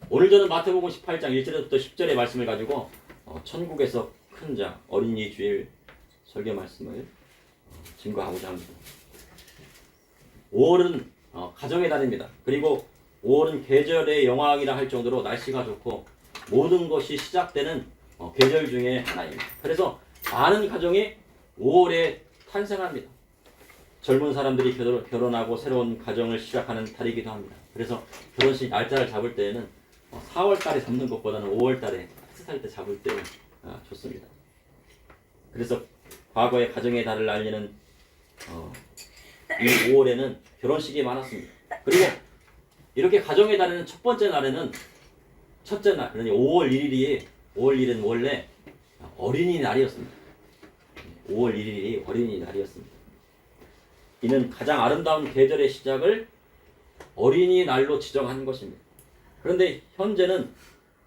오늘 저는 마태복음 18장 1절부터 10절의 말씀을 가지고 천국에서 큰 자 어린이 주일 설교 말씀을 증거하고자 합니다. 5월은 가정의 달입니다. 그리고 5월은 계절의 영왕이라 할 정도로 날씨가 좋고 모든 것이 시작되는 계절 중에 하나입니다. 그래서 많은 가정이 5월에 탄생합니다. 젊은 사람들이 결혼하고 새로운 가정을 시작하는 달이기도 합니다. 그래서 결혼식 날짜를 잡을 때에는 4월 달에 잡는 것보다는 5월 달에 따뜻할 때 잡을 때 좋습니다. 그래서 과거의 가정의 달을 알리는 이 5월에는 결혼식이 많았습니다. 그리고 이렇게 가정의 달에는 첫 번째 날에는 첫째 날, 그러니 5월 1일은 원래 어린이날이었습니다. 5월 1일이 어린이날이었습니다. 이는 가장 아름다운 계절의 시작을 어린이날로 지정한 것입니다. 그런데 현재는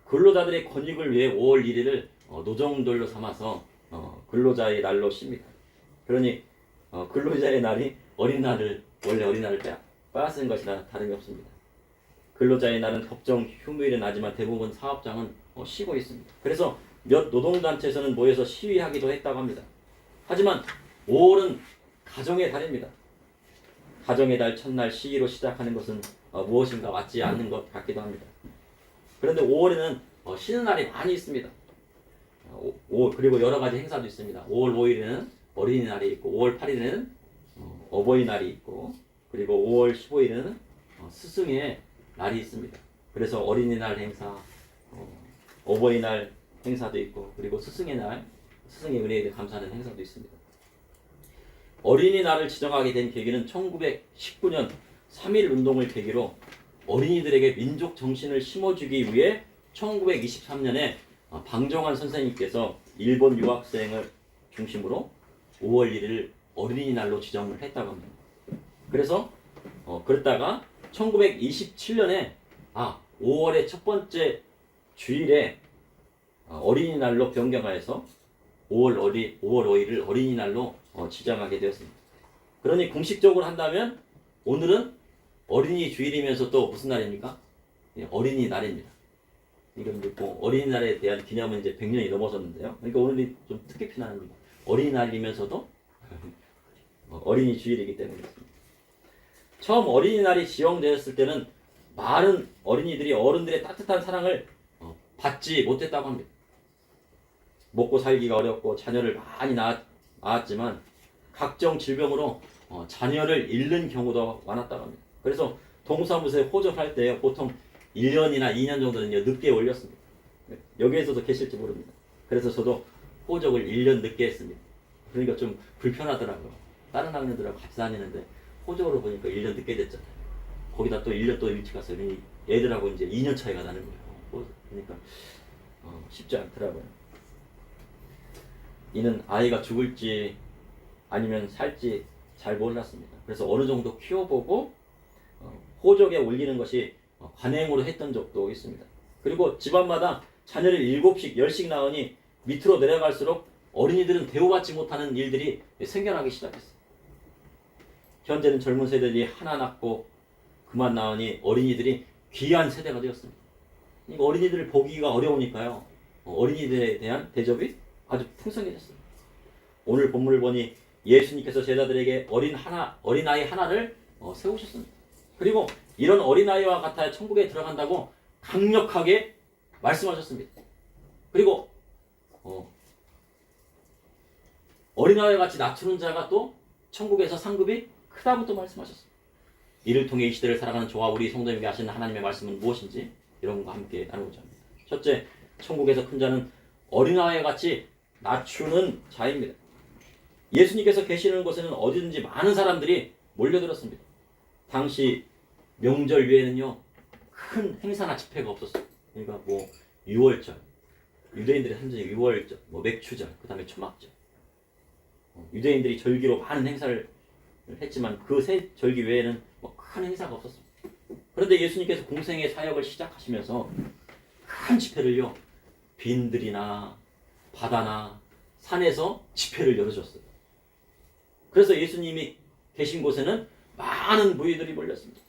근로자들의 권익을 위해 5월 1일을 노정절로 삼아서 근로자의 날로 씁니다. 그러니 근로자의 날이 어린날을 원래 어린날을 빼앗은 것이라 다름이 없습니다. 근로자의 날은 법정 휴무일은 나지만 대부분 사업장은 쉬고 있습니다. 그래서 몇 노동단체에서는 모여서 시위하기도 했다고 합니다. 하지만 5월은 가정의 달입니다. 가정의 달 첫날 시위로 시작하는 것은 무엇인가 맞지 않는 것 같기도 합니다. 그런데 5월에는 쉬는 날이 많이 있습니다. 그리고 여러 가지 행사도 있습니다. 5월 5일에는 어린이날이 있고 5월 8일에는 어버이날이 있고 그리고 5월 15일에는 스승의 날이 있습니다. 그래서 어린이날 행사, 어버이날 행사도 있고 그리고 스승의 날, 스승의 은혜에 감사하는 행사도 있습니다. 어린이날을 지정하게 된 계기는 1919년 3.1 운동을 계기로 어린이들에게 민족 정신을 심어주기 위해 1923년에 방정환 선생님께서 일본 유학생을 중심으로 5월 1일을 어린이날로 지정을 했다고 합니다. 그래서 그랬다가 1927년에 5월의 첫 번째 주일에 어린이날로 변경하여서 5월 5일을 어린이날로 지정하게 되었습니다. 그러니 공식적으로 한다면 오늘은 어린이 주일이면서 또 무슨 날입니까? 어린이날입니다. 이건 뭐 어린이날에 대한 기념은 이제 100년이 넘어섰는데요. 그러니까 오늘이 좀 특別한 어린이날이면서도 어린이 주일이기 때문에 그렇습니다. 처음 어린이날이 지정되었을 때는 많은 어린이들이 어른들의 따뜻한 사랑을 받지 못했다고 합니다. 먹고 살기가 어렵고 자녀를 많이 낳았지만 각종 질병으로 자녀를 잃는 경우도 많았다고 합니다. 그래서 동사무소에 호적할 때 보통 1년이나 2년 정도는 늦게 올렸습니다. 여기에서도 계실지 모릅니다. 그래서 저도 호적을 1년 늦게 했습니다. 그러니까 좀 불편하더라고요. 다른 학년들하고 같이 다니는데 호적으로 보니까 1년 늦게 됐잖아요. 거기다 또 1년 또 일찍 가서 애들하고 이제 2년 차이가 나는 거예요. 그러니까 쉽지 않더라고요. 이는 아이가 죽을지 아니면 살지 잘 몰랐습니다. 그래서 어느 정도 키워보고 호적에 올리는 것이 관행으로 했던 적도 있습니다. 그리고 집안마다 자녀를 7씩 10씩 낳으니 밑으로 내려갈수록 어린이들은 대우받지 못하는 일들이 생겨나기 시작했어요. 현재는 젊은 세대들이 하나 낳고 그만 낳으니 어린이들이 귀한 세대가 되었습니다. 그러니까 어린이들을 보기가 어려우니까요. 어린이들에 대한 대접이 아주 풍성해졌어요. 오늘 본문을 보니 예수님께서 제자들에게 어린아이 하나를 세우셨습니다. 그리고 이런 어린아이와 같아 천국에 들어간다고 강력하게 말씀하셨습니다. 그리고 어린아이와 같이 낮추는 자가 또 천국에서 상급이 크다고 또 말씀하셨습니다. 이를 통해 이 시대를 살아가는 저와 우리 성도님에게 하시는 하나님의 말씀은 무엇인지 이런 것과 함께 나누고자 합니다. 첫째, 천국에서 큰 자는 어린아이와 같이 낮추는 자입니다. 예수님께서 계시는 곳에는 어디든지 많은 사람들이 몰려들었습니다. 당시 명절 외에는요 큰 행사나 집회가 없었어요. 그러니까 뭐 유월절, 유대인들의 한정이 유월절, 뭐 맥추절, 그 다음에 초막절. 유대인들이 절기로 많은 행사를 했지만 그 세 절기 외에는 뭐 큰 행사가 없었습니다. 그런데 예수님께서 공생의 사역을 시작하시면서 큰 집회를요 빈들이나 바다나 산에서 집회를 열어줬어요. 그래서 예수님이 계신 곳에는 많은 무리들이 몰렸습니다.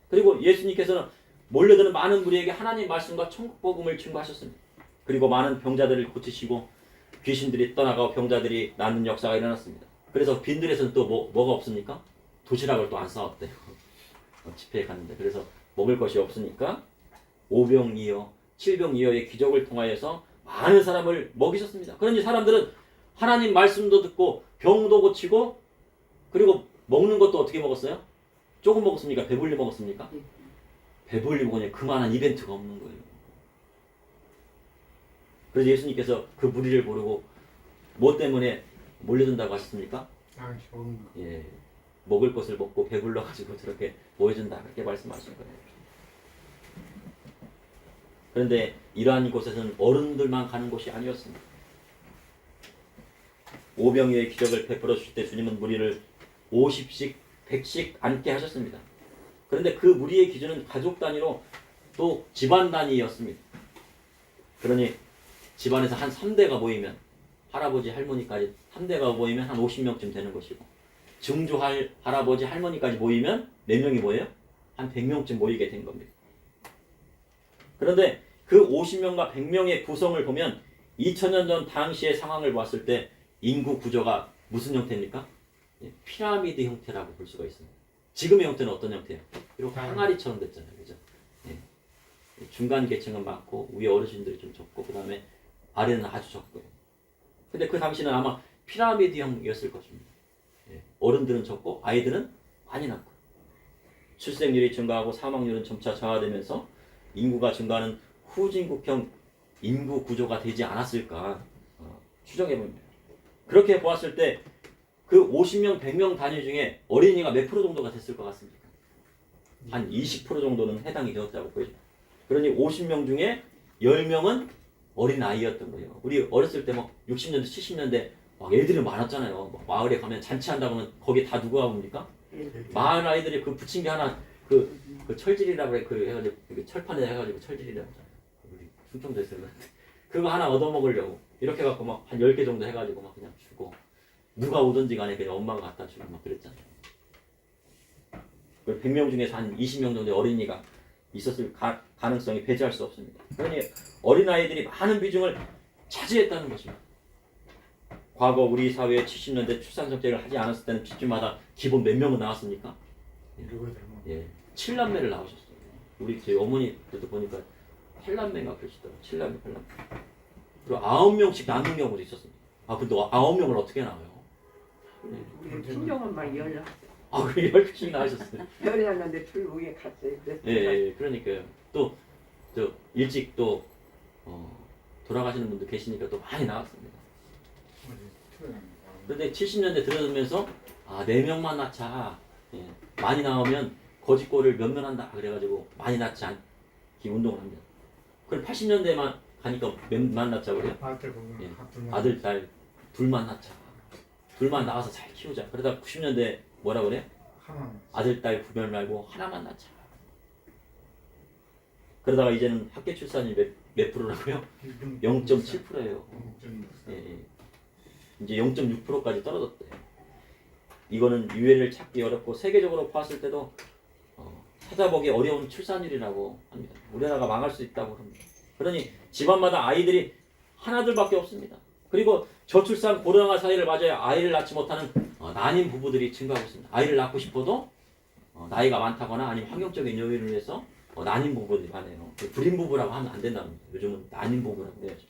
그리고 예수님께서는 몰려드는 많은 무리에게 하나님 말씀과 천국 복음을 증거하셨습니다. 그리고 많은 병자들을 고치시고 귀신들이 떠나가고 병자들이 낫는 역사가 일어났습니다. 그래서 빈들에서는 또 뭐가 없습니까? 도시락을 또 안 싸왔대요. 집회에 갔는데. 그래서 먹을 것이 없으니까 오병이어, 칠병이어의 기적을 통하여서 많은 사람을 먹이셨습니다. 그러니 사람들은 하나님 말씀도 듣고 병도 고치고 그리고 먹는 것도 어떻게 먹었어요? 조금 먹었습니까? 배불리 먹었습니까? 배불리 먹으니 그만한 이벤트가 없는 거예요. 그래서 예수님께서 그 무리를 고르고 뭐 때문에 몰려든다고 하셨습니까? 예, 먹을 것을 먹고 배불러가지고 저렇게 모여준다 그렇게 말씀하신 거예요. 그런데 이러한 곳에서는 어른들만 가는 곳이 아니었습니다. 오병이어의 기적을 베풀어 주실 때 주님은 무리를 50씩 100씩 앉게 하셨습니다. 그런데 그 무리의 기준은 가족 단위로 또 집안 단위였습니다. 그러니 집안에서 한 3대가 모이면 할아버지 할머니까지 3대가 모이면 한 50명쯤 되는 것이고 증조 할아버지 할머니까지 모이면 몇 명이 모여요? 한 100명쯤 모이게 된 겁니다. 그런데 그 50명과 100명의 구성을 보면 2000년 전 당시의 상황을 봤을 때 인구 구조가 무슨 형태입니까? 피라미드 형태라고 볼 수가 있습니다. 지금의 형태는 어떤 형태예요? 이렇게 항아리처럼 됐잖아요. 그죠? 예. 중간 계층은 많고 위에 어르신들이 좀 적고 그 다음에 아래는 아주 적고요. 근데 그 당시는 아마 피라미드형이었을 것입니다. 예. 어른들은 적고 아이들은 많이 낳고 출생률이 증가하고 사망률은 점차 저하되면서 인구가 증가하는 후진국형 인구 구조가 되지 않았을까 추정해 봅니다. 그렇게 보았을 때 그 50명, 100명 단위 중에 어린이가 몇 프로 정도가 됐을 것 같습니까? 한 20% 정도는 해당이 되었다고 보여집니다. 그러니 50명 중에 10명은 어린 아이였던 거예요. 우리 어렸을 때 막 60년대, 70년대 막 애들이 많았잖아요. 막 마을에 가면 잔치한다고 하면 거기에 다 누가 옵니까? 마을 아이들이 그 붙인 게 하나 그 철질이라고 해, 그 해가지고 그 철판에 해가지고 철질이라고 하잖아요. 우리 충청도에서 그런데 그거 하나 얻어먹으려고 이렇게 갖고 막 한 10개 정도 해가지고 막 그냥 주고 누가 오든지 간에 그냥 엄마가 갖다 주고 막 그랬잖아요. 100명 중에서 한 20명 정도의 어린이가 있었을 가능성이 배제할 수 없습니다. 그러니 어린아이들이 많은 비중을 차지했다는 것입니다. 과거 우리 사회에 70년대 출산 정책을 하지 않았을 때는 집집마다 기본 몇 명은 나왔습니까? 예, 7남매를 낳으셨어요. 우리 제 어머니들도 보니까 8남매가 그러시더라고요. 7남매, 8남매. 그리고 9명씩 낳는 경우도 있었습니다. 아, 근데 9명을 어떻게 낳아요? 우리 친정엄마 열나. 아, 그래 10명씩 낳으셨어요. 열났는데 출국에 갔어요. 예, 그러니까요. 또 일찍 또 돌아가시는 분도 계시니까 또 많이 나왔습니다. 그런데 70년대 들어서면서 4명만 낳자. 예, 많이 나오면 거짓골을 면면한다. 그래가지고 많이 낳지 않기 운동을 합니다. 그럼 80년대만 가니까 몇만 낳자고 그래요? 예, 아들, 딸 둘만 낳자. 둘만 낳아서 잘 키우자. 그러다 90년대 뭐라 그래요? 아들, 딸 구별 말고 하나만 낳자. 그러다가 이제는 학계 출산이 몇 프로라고요? 0.7%예요. 예. 이제 0.6%까지 떨어졌대요. 이거는 유해를 찾기 어렵고 세계적으로 봤을 때도 찾아보기 어려운 출산율이라고 합니다. 우리나라가 망할 수 있다고 합니다. 그러니 집안마다 아이들이 하나둘밖에 없습니다. 그리고 저출산 고령화 사회를 맞아야 아이를 낳지 못하는 난임 부부들이 증가하고 있습니다. 아이를 낳고 싶어도 나이가 많다거나 아니면 환경적인 요인을 위해서 난임 부부들이 많아요. 불임 부부라고 하면 안 된답니다. 요즘은 난임 부부라고 해야죠.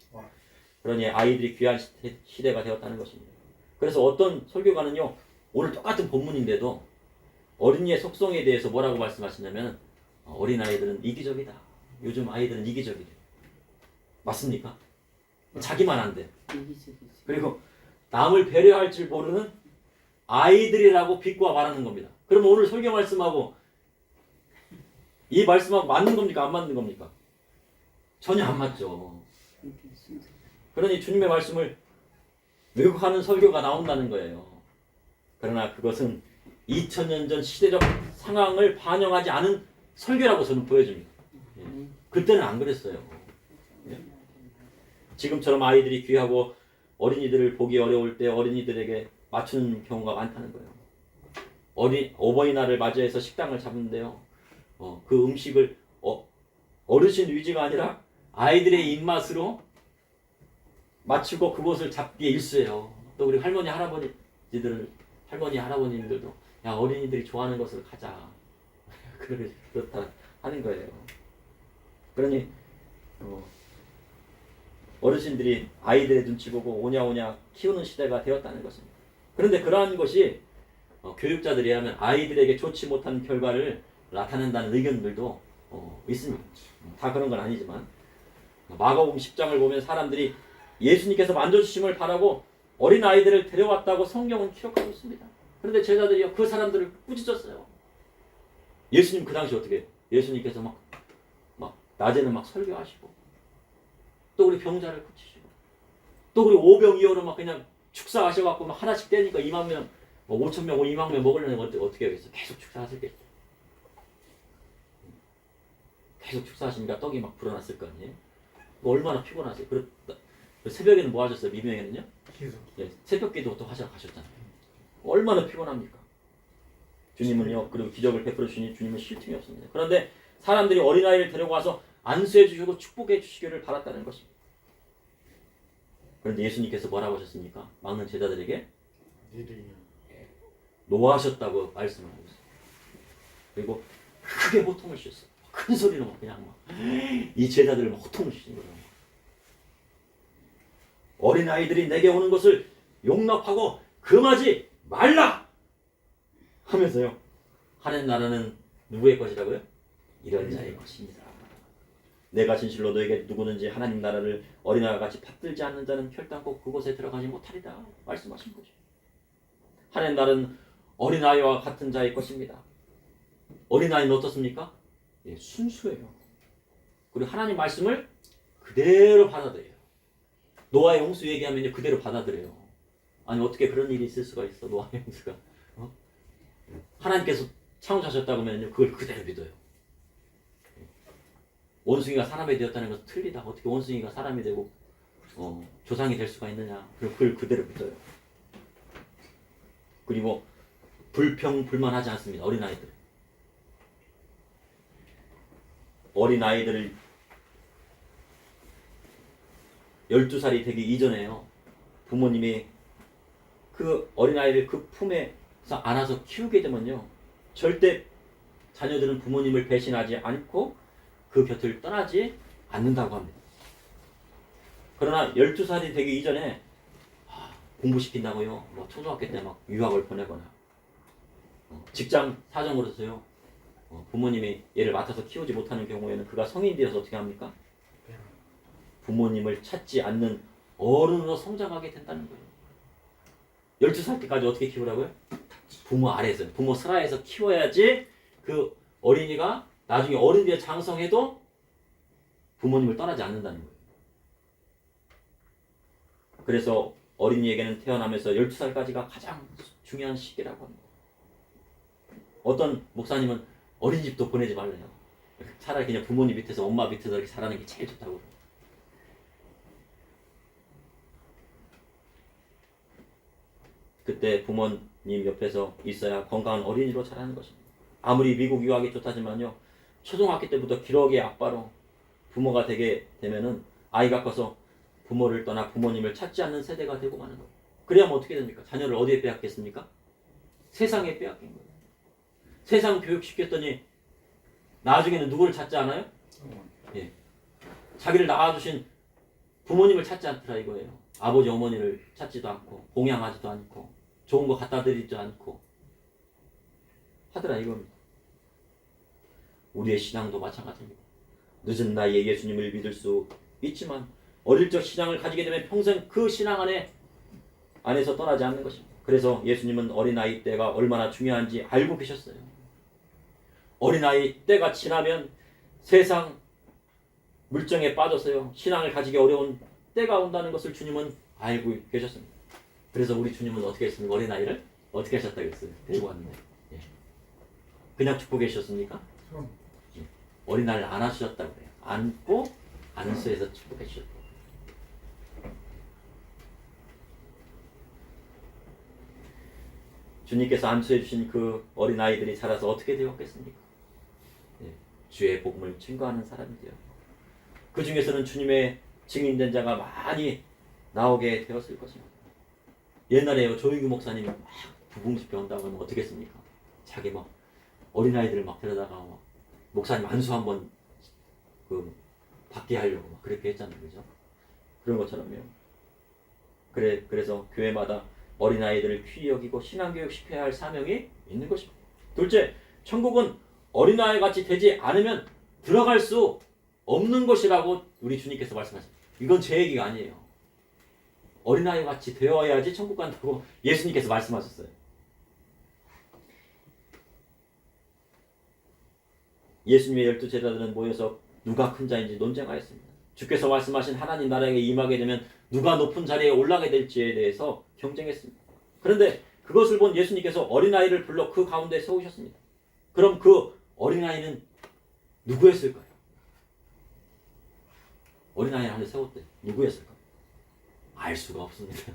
그러니 아이들이 귀한 시대가 되었다는 것입니다. 그래서 어떤 설교가는요, 오늘 똑같은 본문인데도 어린이의 속성에 대해서 뭐라고 말씀하시냐면 어린아이들은 이기적이다. 요즘 아이들은 이기적이다. 맞습니까? 자기만 안 돼. 그리고 남을 배려할 줄 모르는 아이들이라고 비꼬아 말하는 겁니다. 그러면 오늘 설교 말씀하고 이 말씀하고 맞는 겁니까? 안 맞는 겁니까? 전혀 안 맞죠. 그러니 주님의 말씀을 왜곡하는 설교가 나온다는 거예요. 그러나 그것은 2000년 전 시대적 상황을 반영하지 않은 설교라고 저는 보여집니다. 예. 그때는 안 그랬어요. 예. 지금처럼 아이들이 귀하고 어린이들을 보기 어려울 때 어린이들에게 맞추는 경우가 많다는 거예요. 어버이날을 맞이해서 식당을 잡는데요. 그 음식을 어르신 위주가 아니라 아이들의 입맛으로 맞추고 그곳을 잡기에 일쑤예요. 또 우리 할머니 할아버님들도 야 어린이들이 좋아하는 것을 가자. 그렇다 하는 거예요. 그러니 어르신들이 아이들의 눈치 보고 오냐오냐 키우는 시대가 되었다는 것입니다. 그런데 그러한 것이 교육자들이 하면 아이들에게 좋지 못한 결과를 나타낸다는 의견들도 있습니다. 다 그런 건 아니지만 마가복음 10장을 보면 사람들이 예수님께서 만져주심을 바라고 어린 아이들을 데려왔다고 성경은 기록하고 있습니다. 그런데 제자들이 그 사람들을 꾸짖었어요. 예수님 그 당시 어떻게 해요? 예수님께서 막 낮에는 막 설교하시고 또 우리 병자를 고치시고 또 우리 오병이어로 막 그냥 축사하셔갖고 막 하나씩 떼니까 2만 명, 5천 명, 2만 명 먹으려면 어떻게 하겠어? 계속 축사하셨겠죠. 계속 축사하시니까 떡이 막 불어났을 거 아니에요? 얼마나 피곤하세요. 새벽에는 뭐 하셨어요? 미명에는요? 예, 새벽 기도 또 하셔 가셨잖아요. 얼마나 피곤합니까? 주님은요, 그리고 기적을 베풀어 주시니 주님은 쉴 틈이 없습니다. 그런데 사람들이 어린아이를 데리고 와서 안수해 주시고 축복해 주시기를 바랐다는 것입니다. 그런데 예수님께서 뭐라고 하셨습니까? 막는 제자들에게 노하셨다고 말씀을 하고 있어요. 그리고 크게 호통을 주셨어요. 큰 소리로 막 그냥 이 제자들을 막 호통을 주신 거예요. 어린아이들이 내게 오는 것을 용납하고 금하지 말라 하면서요. 하늘 나라는 누구의 것이라고요? 이런 자의 것입니다. 내가 진실로 너에게 누구든지 하나님 나라를 어린아이와 같이 받들지 않는 자는 결단코 그곳에 들어가지 못하리라 말씀하신 거죠. 하나님 나라는 어린아이와 같은 자의 것입니다. 어린아이는 어떻습니까? 예, 순수해요. 그리고 하나님 말씀을 그대로 받아들여요. 노아의 홍수 얘기하면 그대로 받아들여요. 아니 어떻게 그런 일이 있을 수가 있어? 노아의 홍수가 하나님께서 창조하셨다고 하면 그걸 그대로 믿어요. 원숭이가 사람이 되었다는 것은 틀리다. 어떻게 원숭이가 사람이 되고 조상이 될 수가 있느냐? 그걸 그대로 믿어요. 그리고 불평불만하지 않습니다. 어린아이들을 12살이 되기 이전에요. 부모님이 그 어린아이를 그 품에서 안아서 키우게 되면요. 절대 자녀들은 부모님을 배신하지 않고 그 곁을 떠나지 않는다고 합니다. 그러나 12살이 되기 이전에 공부시킨다고요. 뭐 초등학교 때 막 유학을 보내거나 직장 사정으로서요. 부모님이 얘를 맡아서 키우지 못하는 경우에는 그가 성인 되어서 어떻게 합니까? 부모님을 찾지 않는 어른으로 성장하게 된다는 거예요. 12살 때까지 어떻게 키우라고요? 부모 아래에서, 부모 슬하에서 키워야지 그 어린이가 나중에 어른 되어 장성해도 부모님을 떠나지 않는다는 거예요. 그래서 어린이에게는 태어나면서 12살까지가 가장 중요한 시기라고 합니다. 어떤 목사님은 어린이집도 보내지 말래요. 차라리 그냥 부모님 밑에서 엄마 밑에서 이렇게 자라는 게 제일 좋다고. 그때 부모님 옆에서 있어야 건강한 어린이로 자라는 것입니다. 아무리 미국 유학이 좋다지만요. 초등학교 때부터 기러기의 아빠로 부모가 되게 되면은 아이가 커서 부모를 떠나 부모님을 찾지 않는 세대가 되고 마는 거예요. 그래야면 어떻게 됩니까? 자녀를 어디에 빼앗겠습니까? 세상에 빼앗긴 거예요. 세상 교육 시켰더니 나중에는 누구를 찾지 않아요? 예. 자기를 낳아주신 부모님을 찾지 않더라 이거예요. 아버지 어머니를 찾지도 않고 봉양하지도 않고 좋은 거 갖다 드리지도 않고 하더라 이겁니다. 우리의 신앙도 마찬가지입니다. 늦은 나이에 예수님을 믿을 수 있지만 어릴 적 신앙을 가지게 되면 평생 그 신앙 안에서 떠나지 않는 것입니다. 그래서 예수님은 어린아이 때가 얼마나 중요한지 알고 계셨어요. 어린아이 때가 지나면 세상 물정에 빠져서요. 신앙을 가지기 어려운 때가 온다는 것을 주님은 알고 계셨습니다. 그래서 우리 주님은 어떻게 했습니까? 어린아이를 어떻게 하셨다고 했어요? 데리고 왔는데. 예. 그냥 죽고 계셨습니까? 예. 어린아이를 안아주셨다고 해요. 안고 안수해서 축복해 주셨다고. 주님께서 안수해 주신 그 어린아이들이 자라서 어떻게 되었겠습니까? 예. 주의 복음을 증거하는 사람이 되어 그 중에서는 주님의 증인된 자가 많이 나오게 되었을 것입니다. 옛날에 조유규 목사님이 막 부흥집회 온다고 하면 어떻게 했습니까? 자기 막 어린아이들을 막 데려다가 막 목사님 안수 한번 그 받게 하려고 막 그렇게 했잖아요. 그죠? 그런 것처럼요. 그래서 교회마다 어린아이들을 귀히 여기고 신앙교육 시켜야 할 사명이 있는 것입니다. 둘째, 천국은 어린아이 같이 되지 않으면 들어갈 수 없는 것이라고 우리 주님께서 말씀하십니다. 이건 제 얘기가 아니에요. 어린아이 같이 되어야지 천국 간다고 예수님께서 말씀하셨어요. 예수님의 12 제자들은 모여서 누가 큰 자인지 논쟁하였습니다. 주께서 말씀하신 하나님 나라에 임하게 되면 누가 높은 자리에 올라가게 될지에 대해서 경쟁했습니다. 그런데 그것을 본 예수님께서 어린아이를 불러 그 가운데 세우셨습니다. 그럼 그 어린아이는 누구였을까요? 어린아이를 하나 세웠대. 누구였을까요? 알 수가 없습니다.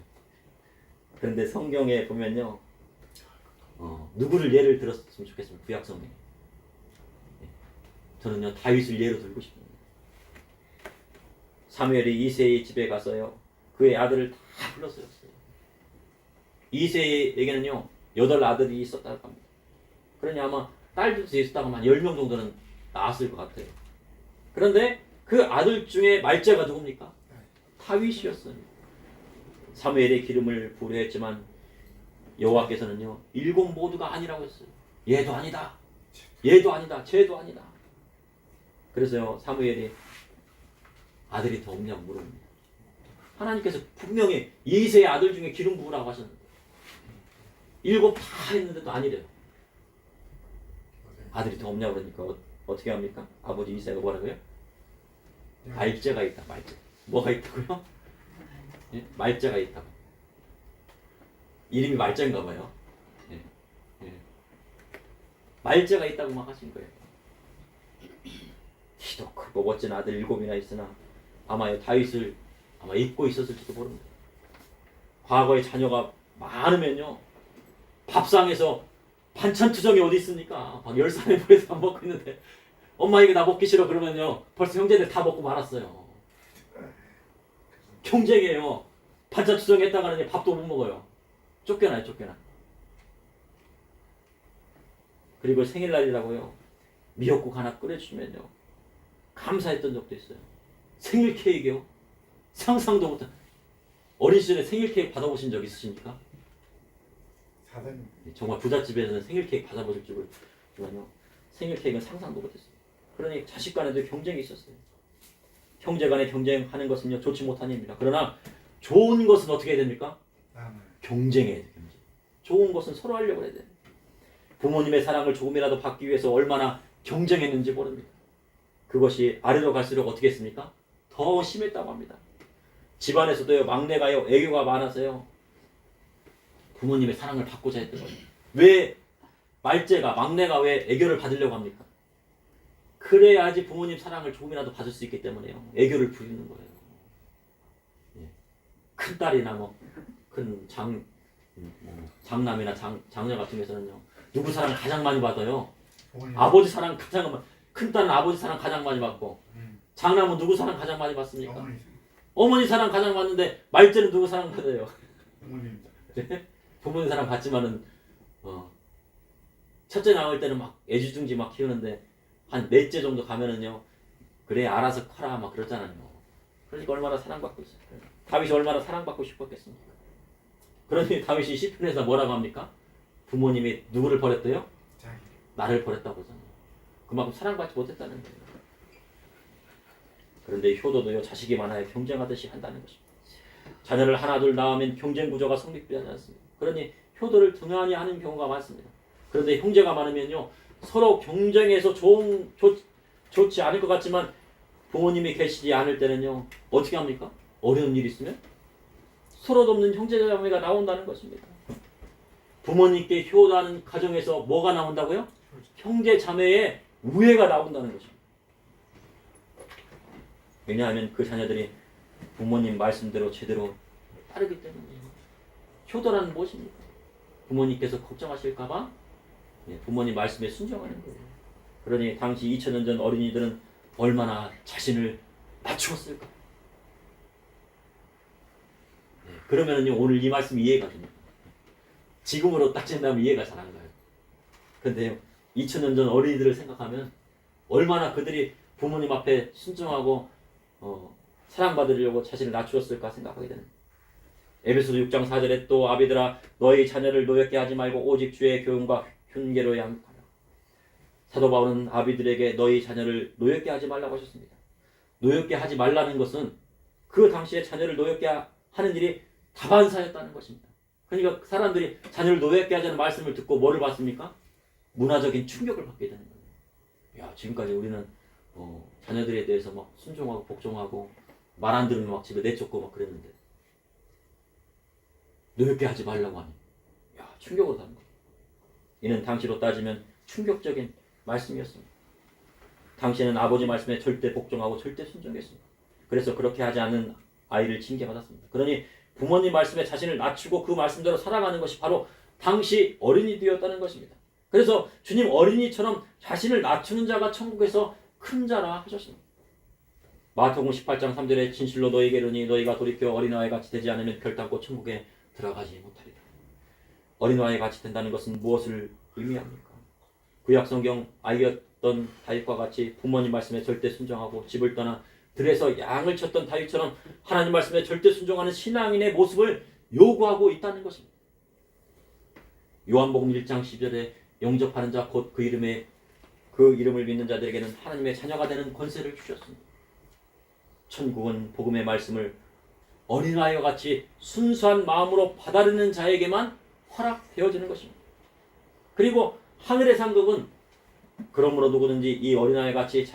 그런데 성경에 보면요. 누구를 예를 들었으면 좋겠습니다. 구약성경에. 저는요. 다윗을 예로 들고 싶습니다. 사무엘이 이새의 집에 가서요. 그의 아들을 다 불렀어요. 이새에게는요. 8아들이 있었다고 합니다. 그러니 아마 딸들도 있었다고 하면 10명 정도는 낳았을 것 같아요. 그런데 그 아들 중에 말째가 누굽니까? 다윗이었어요. 사무엘의 기름을 부려했지만 여호와께서는요. 7 모두가 아니라고 했어요. 얘도 아니다. 얘도 아니다. 쟤도 아니다. 그래서요. 사무엘이 아들이 더 없냐고 물어봅니다. 하나님께서 분명히 이새의 아들 중에 기름 부으라고 하셨는데 7 다 했는데도 아니래요. 아들이 더 없냐고 그러니까 어떻게 합니까? 아버지 이새가 뭐라고요? 말째가 있다. 말째. 뭐가 있다고요? 예? 말째가 있다고. 이름이 말째인가 봐요. 예. 예. 말째가 있다고 막 하신 거예요. 키도 크고 멋진 아들 7이나 있으나 아마 다윗을 아마 잊고 있었을지도 모릅니다. 과거에 자녀가 많으면요. 밥상에서 반찬투정이 어디 있습니까? 막 10살에 모여서 밥 먹고 있는데 엄마 이거 나 먹기 싫어 그러면요. 벌써 형제들 다 먹고 말았어요. 경쟁이에요. 반찬투정 했다가는 밥도 못 먹어요. 쫓겨나요. 쫓겨나. 그리고 생일날이라고요. 미역국 하나 끓여주면요. 감사했던 적도 있어요. 생일 케이크요? 상상도 못한. 어린 시절에 생일 케이크 받아보신 적 있으십니까? 사장님. 정말 부잣집에서는 생일 케이크 받아보실 줄을 알았지만요. 생일 케이크는 상상도 못했어요. 그러니 자식 간에도 경쟁이 있었어요. 형제 간에 경쟁하는 것은요. 좋지 못한 일입니다. 그러나 좋은 것은 어떻게 해야 됩니까? 경쟁해야 돼요. 경쟁. 좋은 것은 서로 하려고 해야 돼요. 부모님의 사랑을 조금이라도 받기 위해서 얼마나 경쟁했는지 모릅니다. 그것이 아래로 갈수록 어떻게 했습니까? 더 심했다고 합니다. 집안에서도요. 막내가요. 애교가 많아서요. 부모님의 사랑을 받고자 했던 거예요. 왜 말째가 막내가 왜 애교를 받으려고 합니까? 그래야지 부모님 사랑을 조금이라도 받을 수 있기 때문에요. 애교를 부리는 거예요. 예. 큰 딸이나 큰 장남이나 장녀 같은 경우에서는요. 누구 사랑 가장 많이 받아요? 아버지 사랑 가장 많이. 큰 딸은 아버지 사랑 가장 많이 받고 장남은 누구 사랑 가장 많이 받습니까? 어머니 사랑 가장 받는데 말째는 누구 사랑 받아요? 어머니입니다. 네? 부모님 사랑 받지만은 첫째 나올 때는 막 애지중지 막 키우는데 한 넷째 정도 가면은요 그래 알아서 커라 막 그러잖아요. 그러니까 얼마나 사랑받고 있어요. 다윗이 얼마나 사랑받고 싶었겠습니까? 그러니 다윗이 시편에서 뭐라고 합니까? 부모님이 누구를 버렸대요? 나를 버렸다고 하잖아요. 그만큼 사랑받지 못했다는 거예요. 그런데 효도도요 자식이 많아야 경쟁하듯이 한다는 것입니다. 자녀를 하나 둘 낳으면 경쟁 구조가 성립되지 않습니다. 그러니 효도를 등한히 하는 경우가 많습니다. 그런데 형제가 많으면요 서로 경쟁해서 좋지 않을 것 같지만 부모님이 계시지 않을 때는요 어떻게 합니까? 어려운 일이 있으면 서로 돕는 형제자매가 나온다는 것입니다. 부모님께 효도하는 가정에서 뭐가 나온다고요? 형제자매의 우애가 나온다는 것입니다. 왜냐하면 그 자녀들이 부모님 말씀대로 제대로 따르기 때문이에요. 효도라는 무엇입니까? 부모님께서 걱정하실까봐 부모님 말씀에 순종하는 거예요. 그러니 당시 2000년 전 어린이들은 얼마나 자신을 낮추었을까? 네, 그러면은요 오늘 이 말씀 이해가 됩니다. 지금으로 따진다면 이해가 잘 안 가요. 근데요 2000년 전 어린이들을 생각하면 얼마나 그들이 부모님 앞에 순종하고 사랑받으려고 자신을 낮추었을까 생각하게 되는. 에베소서 6장 4절에 또 아비들아 너희 자녀를 노엽게 하지 말고 오직 주의 교훈과 훈계로 양육하라. 사도 바울은 아비들에게 너희 자녀를 노엽게 하지 말라고 하셨습니다. 노엽게 하지 말라는 것은 그 당시에 자녀를 노엽게 하는 일이 다반사였다는 것입니다. 그러니까 사람들이 자녀를 노엽게 하자는 말씀을 듣고 뭐를 받습니까? 문화적인 충격을 받게 되는 거예요. 야, 지금까지 우리는 자녀들에 대해서 막 순종하고 복종하고 말 안 들으면 막 집에 내쫓고 막 그랬는데 노엽게 하지 말라고 하니 야, 충격을 받는 거예요. 이는 당시로 따지면 충격적인 말씀이었습니다. 당시에는 아버지 말씀에 절대 복종하고 절대 순종했습니다. 그래서 그렇게 하지 않는 아이를 징계받았습니다. 그러니 부모님 말씀에 자신을 낮추고 그 말씀대로 살아가는 것이 바로 당시 어린이되었다는 것입니다. 그래서 주님 어린이처럼 자신을 낮추는 자가 천국에서 큰 자라 하셨습니다. 마태복음 18장 3절에 진실로 너희에게 이르노니 너희가 돌이켜 어린아이 같이 되지 않으면 결단코 천국에 들어가지 못하리라. 어린아이 같이 된다는 것은 무엇을 의미합니까? 구약성경 아이였던 다윗과 같이 부모님 말씀에 절대 순종하고 집을 떠나 들에서 양을 쳤던 다윗처럼 하나님 말씀에 절대 순종하는 신앙인의 모습을 요구하고 있다는 것입니다. 요한복음 1장 10절에 영접하는 자 곧 그 이름을 믿는 자들에게는 하나님의 자녀가 되는 권세를 주셨습니다. 천국은 복음의 말씀을 어린아이와 같이 순수한 마음으로 받아들이는 자에게만 허락되어지는 것입니다. 그리고 하늘의 상급은 그러므로 누구든지 이 어린아이 같이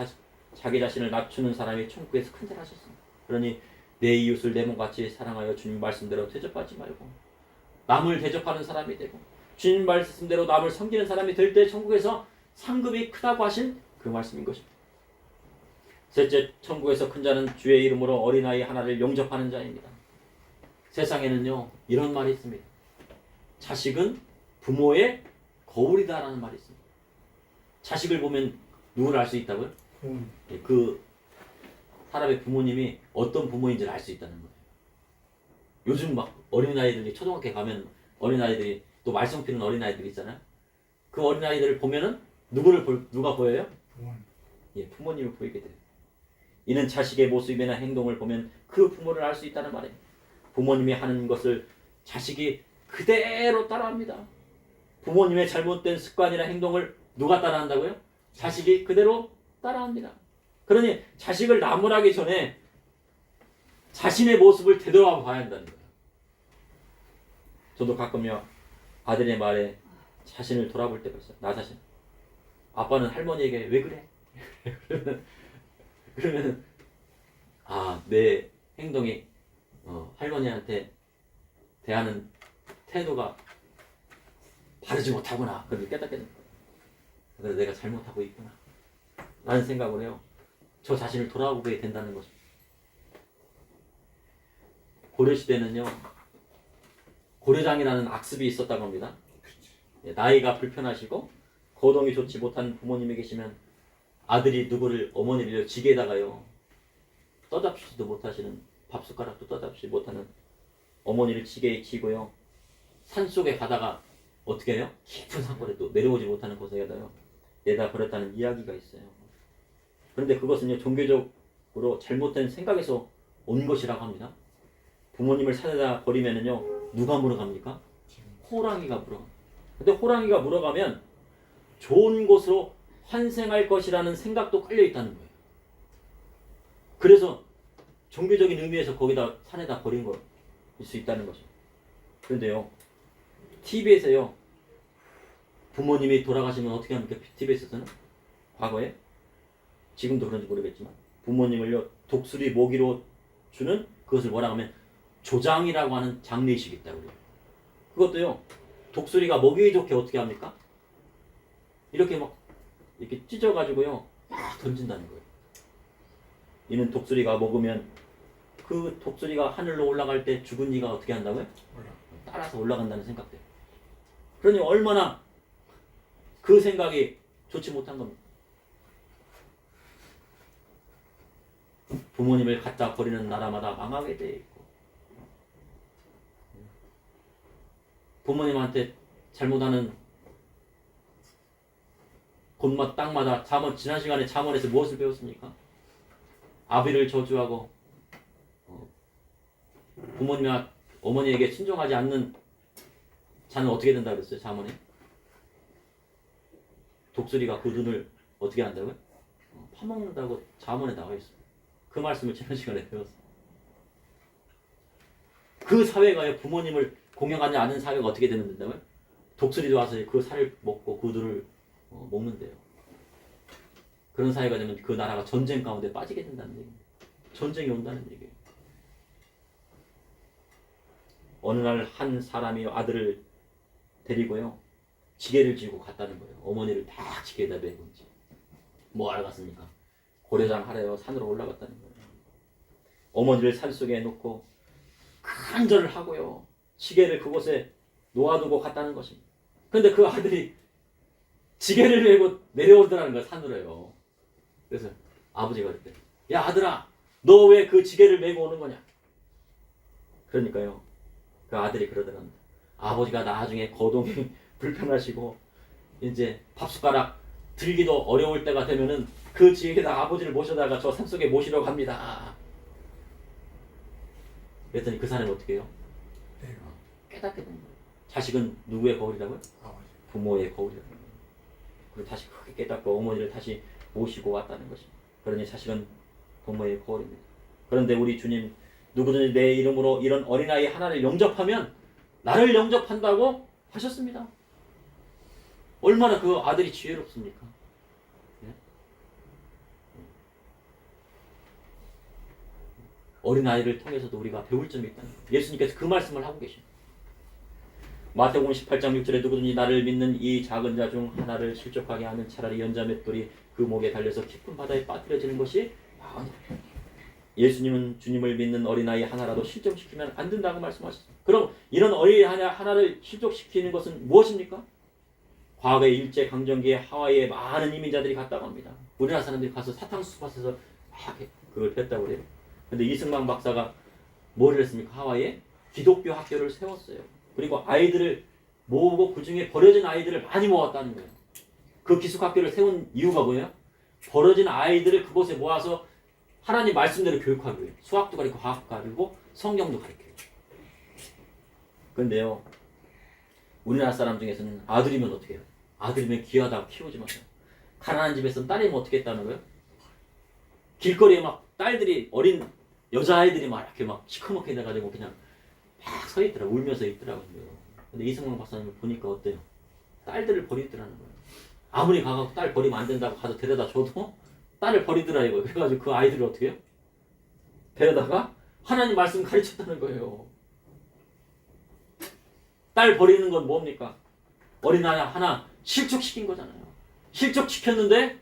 자기 자신을 낮추는 사람이 천국에서 큰 자라 하셨습니다. 그러니 내 이웃을 내 몸같이 사랑하여 주님 말씀대로 대접하지 말고 남을 대접하는 사람이 되고 주님 말씀대로 남을 섬기는 사람이 될 때 천국에서 상급이 크다고 하신 그 말씀인 것입니다. 셋째, 천국에서 큰 자는 주의 이름으로 어린아이 하나를 영접하는 자입니다. 세상에는요 이런 말이 있습니다. 자식은 부모의 거울이다라는 말이 있습니다. 자식을 보면 누구를 알 수 있다고요? 그 사람의 부모님이 어떤 부모인지를 알 수 있다는 거예요. 요즘 막 어린아이들이 초등학교 가면 어린아이들이 또 말썽 피는 어린아이들이 있잖아요. 그 어린아이들을 보면은 누가 보여요? 예, 부모님을 보이게 돼요. 이는 자식의 모습이나 행동을 보면 그 부모를 알 수 있다는 말이에요. 부모님이 하는 것을 자식이 그대로 따라합니다. 부모님의 잘못된 습관이나 행동을 누가 따라한다고요? 자식이 그대로 따라합니다. 그러니 자식을 나무라기 전에 자신의 모습을 되돌아봐야 한다는 거예요. 저도 가끔요 아들의 말에 자신을 돌아볼 때가 있어요. 나 자신. 아빠는 할머니에게 왜 그래? 그러면 내 행동이 할머니한테 대하는 태도가 바르지 못하구나. 그걸 깨닫게 됩니다. 그래서 내가 잘못하고 있구나 라는 생각을 해요. 저 자신을 돌아보게 된다는 것입니다. 고려시대는요 고려장이라는 악습이 있었다고 합니다. 나이가 불편하시고 거동이 좋지 못한 부모님이 계시면 아들이 누구를 어머니를 지게다가요 떠잡지도 못하시는 밥숟가락도 떠잡지 못하는 어머니를 지게에 지고요 산속에 가다가 어떻게 해요? 깊은 산골에 또 내려오지 못하는 곳에다요 내다 버렸다는 이야기가 있어요. 그런데 그것은요 종교적으로 잘못된 생각에서 온 것이라고 합니다. 부모님을 산에다 버리면은요 누가 물어갑니까? 호랑이가 물어갑니다. 근데 호랑이가 물어가면 좋은 곳으로 환생할 것이라는 생각도 깔려 있다는 거예요. 그래서 종교적인 의미에서 거기다 산에다 버린 거일 수 있다는 거죠. 그런데요 TV에서요 부모님이 돌아가시면 어떻게 합니까? TV에서는 과거에 지금도 그런지 모르겠지만 부모님을요 독수리 모기로 주는 그것을 뭐라 하면 조장이라고 하는 장례식이 있다고 그래요. 그것도요 독수리가 먹이 좋게 어떻게 합니까? 이렇게 막 이렇게 찢어가지고요 막 던진다는 거예요. 이는 독수리가 먹으면 그 독수리가 하늘로 올라갈 때 죽은 이가 어떻게 한다고요? 따라서 올라간다는 생각들. 그러니 얼마나 그 생각이 좋지 못한 겁니다. 부모님을 갖다 버리는 나라마다 망하게 돼 있고, 부모님한테 잘못하는 곳마다 땅마다 지난 시간에 잠언에서 무엇을 배웠습니까? 아비를 저주하고 부모님이나 어머니에게 친정하지 않는 자는 어떻게 된다 그랬어요? 잠언에 독수리가 그 눈을 어떻게 한다고요? 파먹는다고 잠언에 나와 있어요. 그 말씀을 지난 시간에 배웠어요. 그 사회가요, 부모님을 공경하지 않는 사회가 어떻게 되면 된다고요? 독수리도 와서 그 살을 먹고 그 눈을 먹는데요. 그런 사회가 되면 그 나라가 전쟁 가운데 빠지게 된다는 얘기입니다. 전쟁이 온다는 얘기예요. 어느 날 한 사람이 아들을 데리고요, 지게를 지고 갔다는 거예요. 어머니를 다 지게에다 메고 이제 뭐 알았습니까? 고려장 하래요. 산으로 올라갔다는 거예요. 어머니를 산속에 놓고 간절을 하고요, 지게를 그곳에 놓아두고 갔다는 것입니다. 근데 그 아들이 지게를 메고 내려오더라는 거예요, 산으로요. 그래서 아버지가 그랬대. 야 아들아, 너 왜 그 지게를 메고 오는 거냐? 그러니까요, 그 아들이 그러더랍니다. 아버지가 나중에 거동이 불편하시고 이제 밥숟가락 들기도 어려울 때가 되면은 그 지게에다 아버지를 모셔다가 저 산속에 모시러 갑니다. 그랬더니 그 사람이 어떻게 해요? 네. 깨닫게 된 거예요. 자식은 누구의 거울이라고요? 아버지. 부모의 거울이라는 거예요. 그리고 다시 크게 깨닫고 어머니를 다시 모시고 왔다는 것입니다. 그러니 자식은 부모의 거울입니다. 그런데 우리 주님, 누구든지 내 이름으로 이런 어린아이 하나를 영접하면 나를 영접한다고 하셨습니다. 얼마나 그 아들이 지혜롭습니까? 네? 어린아이를 통해서도 우리가 배울 점이 있다는 거예요. 예수님께서 그 말씀을 하고 계십니다. 마태복음 18장 6절에 누구든지 나를 믿는 이 작은 자 중 하나를 실족하게 하면 차라리 연자 맷돌이 그 목에 달려서 깊은 바다에 빠뜨려지는 것이 나으니라. 예수님은 주님을 믿는 어린아이 하나라도 실족시키면 안 된다고 말씀하셨습니다. 그럼 이런 어린아이 하나를 실족시키는 것은 무엇입니까? 과거의 일제강점기에 하와이에 많은 이민자들이 갔다고 합니다. 우리나라 사람들이 가서 사탕수수밭에서 막 그걸 뺐다고 그래요. 근데 이승만 박사가 뭘 했습니까? 하와이에 기독교 학교를 세웠어요. 그리고 아이들을 모으고 그 중에 버려진 아이들을 많이 모았다는 거예요. 그 기숙학교를 세운 이유가 뭐예요? 버려진 아이들을 그곳에 모아서 하나님 말씀대로 교육하기 위해 수학도 가르치고 과학도 가르치고 성경도 가르쳐요. 그런데요, 우리나라 사람 중에서는 아들이면 어떻게 해요? 아들이면 귀하다고 키우지 마세요. 가난한 집에서 딸이면 어떻게 했다는 거예요? 길거리에 막 딸들이, 어린 여자아이들이 막 이렇게 막 시커멓게 돼가지고 그냥 막 서 있더라, 울면서 있더라고요. 근데 이승만 박사님을 보니까 어때요? 딸들을 버리더라는 거예요. 아무리 가서 딸 버리면 안 된다고 가서 데려다 줘도 딸을 버리더라 이거. 그래가지고 그 아이들을 어떻게 해요? 데려다가 하나님 말씀 가르쳤다는 거예요. 딸 버리는 건 뭡니까? 어린아이 하나 실족시킨 거잖아요. 실족시켰는데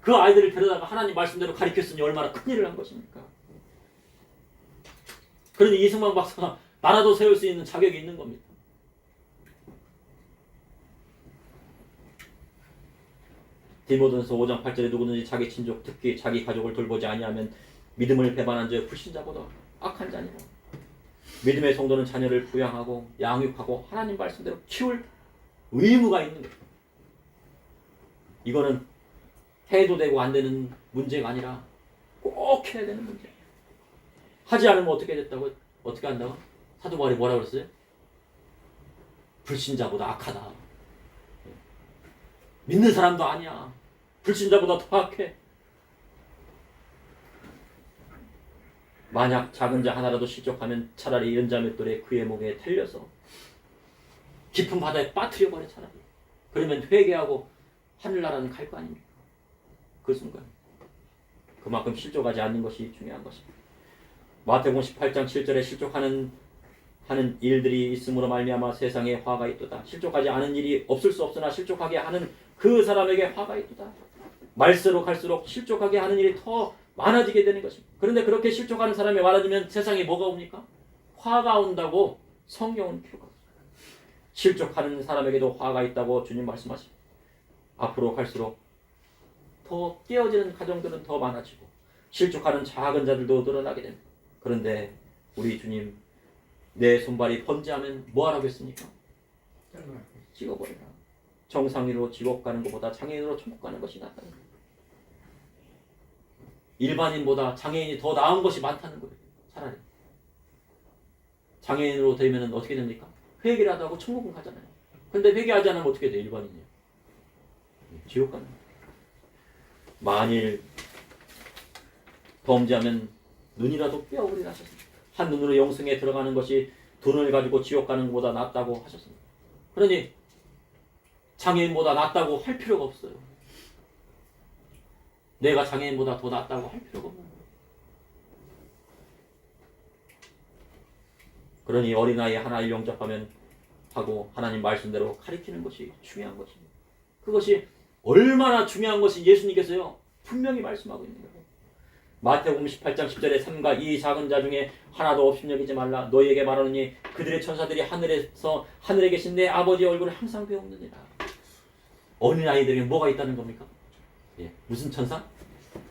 그 아이들을 데려다가 하나님 말씀대로 가르쳤으니 얼마나 큰일을 한 것입니까? 그러니 이승만 박사가 나라도 세울 수 있는 자격이 있는 겁니다. 디모데전서 5장 8절에 누구든지 자기 친족 특히 자기 가족을 돌보지 아니하면 믿음을 배반한 자 불신자보다 악한 자니라. 믿음의 성도는 자녀를 부양하고 양육하고 하나님 말씀대로 키울 의무가 있는 거예요. 이거는 해도 되고 안 되는 문제가 아니라 꼭 해야 되는 문제예요. 하지 않으면 어떻게 됐다고? 어떻게 한다고? 사도 바울이 뭐라고 그랬어요? 불신자보다 악하다. 믿는 사람도 아니야. 불신자보다 더 악해. 만약 작은 자 하나라도 실족하면 차라리 연자 맷돌에 그의 목에 달려서 깊은 바다에 빠뜨려버려 차라리. 그러면 회개하고 하늘나라는 갈 거 아닙니까? 그 순간. 그만큼 실족하지 않는 것이 중요한 것입니다. 마태복음 18장 7절에 실족하는 일들이 있음으로 말미암아 세상에 화가 있도다. 실족하지 않은 일이 없을 수 없으나 실족하게 하는 그 사람에게 화가 있도다. 말세로 갈수록 실족하게 하는 일이 더 많아지게 되는 것입니다. 그런데 그렇게 실족하는 사람이 많아지면 세상에 뭐가 옵니까? 화가 온다고 성경은 표현합니다. 실족하는 사람에게도 화가 있다고 주님 말씀하십니다. 앞으로 갈수록 더 깨어지는 가정들은 더 많아지고 실족하는 작은 자들도 늘어나게 됩니다. 그런데 우리 주님 내 손발이 번제하면 뭐하라고 했습니까? 찍어버리라. 정상인으로 지옥 가는 것보다 장애인으로 천국 가는 것이 낫다는 거예요. 일반인보다 장애인이 더 나은 것이 많다는 거예요. 차라리 장애인으로 되면 어떻게 됩니까? 회개라도 하고 천국은 가잖아요. 근데 회개하지 않으면 어떻게 돼요? 일반인이요. 지옥 가는 거예요. 만일 범죄하면 눈이라도 빼어버리라 하셨습니다. 한 눈으로 영생에 들어가는 것이 두 눈을 가지고 지옥 가는 것보다 낫다고 하셨습니다. 그러니 장애인보다 낫다고 할 필요가 없어요. 내가 장애인보다 더 낫다고 할 필요가 없는 거예요. 그러니 어린아이 하나를 영접하면 하고 하나님 말씀대로 가르치는 것이 중요한 것입니다. 그것이 얼마나 중요한 것이 예수님께서요 분명히 말씀하고 있는 거예요. 마태복음 18장 10절에 3과 이 작은 자 중에 하나도 없음 여기지 말라. 너희에게 말하노니 그들의 천사들이 하늘에 계신 내 아버지의 얼굴을 항상 배우느니라. 어린아이들에게 뭐가 있다는 겁니까? 예, 무슨 천사?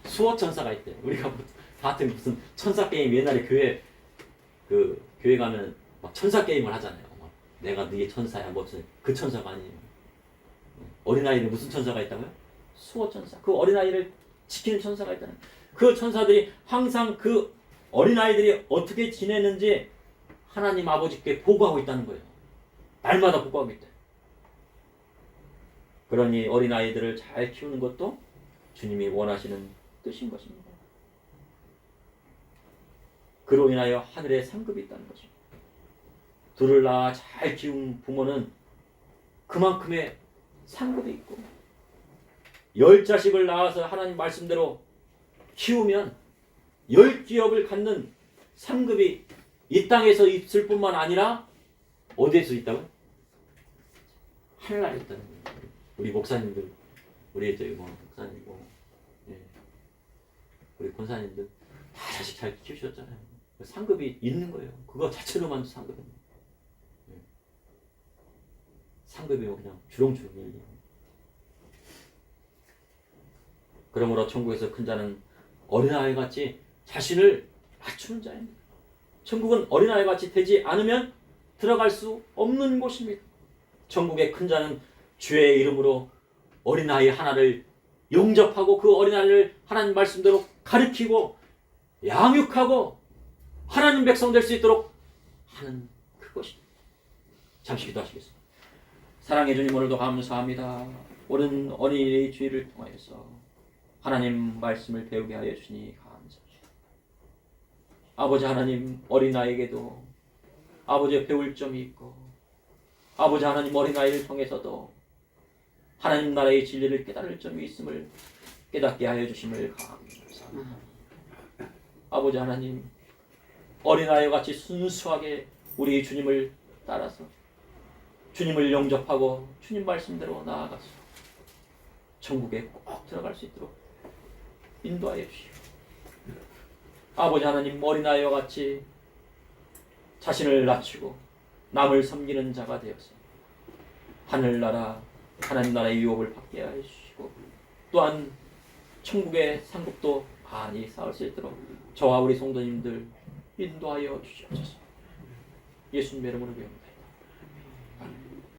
수호 천사가 있대요. 우리가 같은 무슨 천사 게임 옛날에 교회 가면 막 천사 게임을 하잖아요. 막 내가 네게 천사야 무슨 그 천사가 아니에요. 어린아이는 무슨 천사가 있다고요? 수호 천사. 그 어린아이를 지키는 천사가 있다는 거예요. 그 천사들이 항상 그 어린아이들이 어떻게 지내는지 하나님 아버지께 보고하고 있다는 거예요. 날마다 보고하고 있다. 그러니 어린아이들을 잘 키우는 것도 주님이 원하시는 뜻인 것입니다. 그로 인하여 하늘에 상급이 있다는 것입니다. 둘을 낳아 잘 키운 부모는 그만큼의 상급이 있고 10자식을 낳아서 하나님 말씀대로 키우면 10기업을 갖는 상급이 이 땅에서 있을 뿐만 아니라 어디에서 있다고요? 하늘나라에 있다는 거예요. 우리 목사님들, 우리 저기 목사님 예. 우리 권사님들 다 자식 잘 키우셨잖아요. 상급이 있는 거예요. 그거 자체로만 상급입니다. 예. 상급이 그냥 주렁주렁 열려요. 그러므로 천국에서 큰 자는 어린아이 같이 자신을 낮추는 자입니다. 천국은 어린아이 같이 되지 않으면 들어갈 수 없는 곳입니다. 천국의 큰 자는 주의 이름으로 어린아이 하나를 영접하고 그 어린아이를 하나님 말씀대로 가르치고 양육하고 하나님 백성 될 수 있도록 하는 그것입니다. 잠시 기도하시겠습니다. 사랑해 주님, 오늘도 감사합니다. 오늘 어린이의 주의를 통하여서 하나님 말씀을 배우게 하여 주시니 감사합니다. 아버지 하나님, 어린아이에게도 아버지의 배울 점이 있고 아버지 하나님 어린아이를 통해서도 하나님 나라의 진리를 깨달을 점이 있음을 깨닫게 하여 주심을 감사합니다. 아버지 하나님, 어린아이와 같이 순수하게 우리 주님을 따라서 주님을 영접하고 주님 말씀대로 나아가서 천국에 꼭 들어갈 수 있도록 인도하여 주시오. 아버지 하나님, 어린아이와 같이 자신을 낮추고 남을 섬기는 자가 되어서 하늘나라 하나님 나라의 유업을 받게 하여 주시고 또한 천국의 상급도 많이 쌓을 수 있도록 저와 우리 성도님들 인도하여 주시옵소서. 예수님의 이름으로 기도합니다.